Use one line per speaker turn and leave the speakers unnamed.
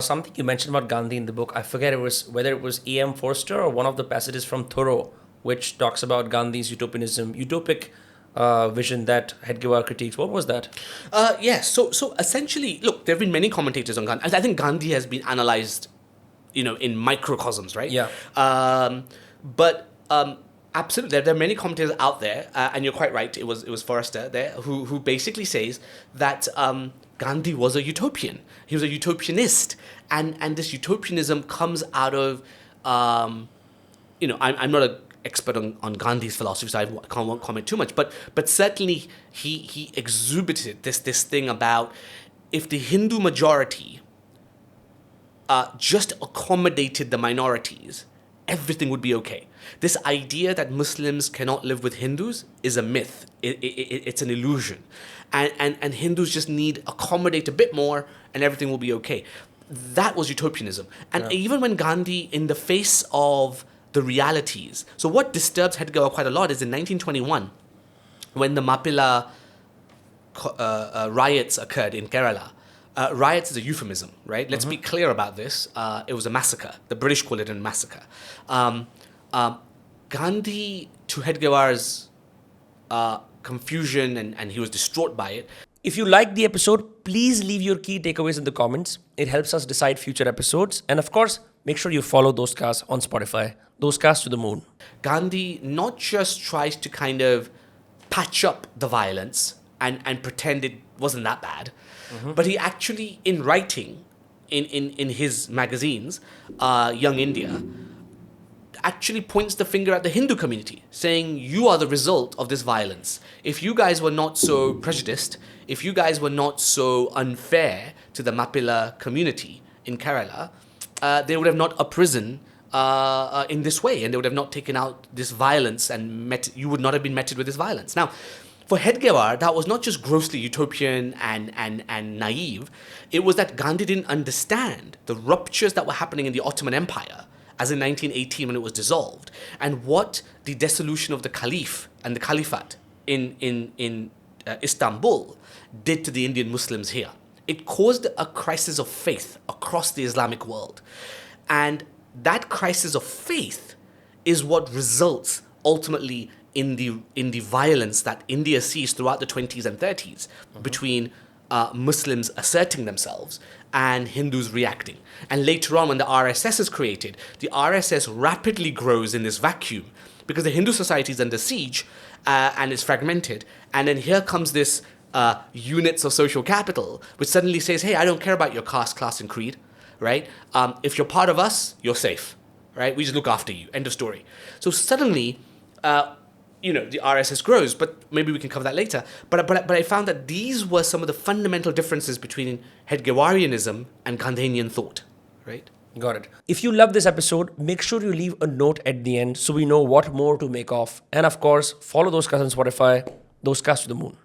something you mentioned about Gandhi in the book. I forget whether it was E.M. Forster or one of the passages from Thoreau, which talks about Gandhi's utopic vision that Hedgewar critiques. What was that?
So essentially, look, there have been many commentators on Gandhi. I think Gandhi has been analyzed, in microcosms, right?
Yeah.
But absolutely, there are many commentators out there, and you're quite right. It was Forrester there who basically says that Gandhi was a utopian. He was a utopianist, and this utopianism comes out of, I'm not an expert on Gandhi's philosophy, so I won't comment too much. But certainly he exhibited this thing about if the Hindu majority just accommodated the minorities, everything would be okay. This idea that Muslims cannot live with Hindus is a myth. It's an illusion. And Hindus just need accommodate a bit more and everything will be okay. That was utopianism. And even when Gandhi, in the face of the realities, so what disturbs Hedgewar quite a lot is in 1921, when the Mappila riots occurred in Kerala. Riots is a euphemism, right? Let's be clear about this. It was a massacre. The British call it a massacre. Gandhi, to Hedgewar's confusion, and he was distraught by it.
If you liked the episode, please leave your key takeaways in the comments. It helps us decide future episodes. And of course, make sure you follow Dostcast on Spotify. Dostcast to the moon.
Gandhi not just tries to kind of patch up the violence and pretend it wasn't that bad, but he actually, in writing, in his magazines, Young India, actually points the finger at the Hindu community, saying, you are the result of this violence. If you guys were not so prejudiced, if you guys were not so unfair to the Mappila community in Kerala, they would have not uprisen in this way, and they would have not taken out this violence, and you would not have been meted with this violence. Now, for Hedgewar, that was not just grossly utopian and naive. It was that Gandhi didn't understand the ruptures that were happening in the Ottoman Empire, as in 1918 when it was dissolved, and what the dissolution of the Caliph and the Caliphate in Istanbul did to the Indian Muslims here. It caused a crisis of faith across the Islamic world. And that crisis of faith is what results ultimately in the violence that India sees throughout the 20s and 30s between Muslims asserting themselves and Hindus reacting. And later on, when the RSS is created, the RSS rapidly grows in this vacuum because the Hindu society is under siege and is fragmented. And then here comes this units of social capital, which suddenly says, hey, I don't care about your caste, class, and creed, right? If you're part of us, you're safe, right? We just look after you. End of story. So suddenly, the RSS grows, but maybe we can cover that later. But I found that these were some of the fundamental differences between Hedgewarianism and Gandhian thought, right?
Got it. If you love this episode, make sure you leave a note at the end so we know what more to make of. And of course, follow Dostcast on Spotify. Dostcast to the moon.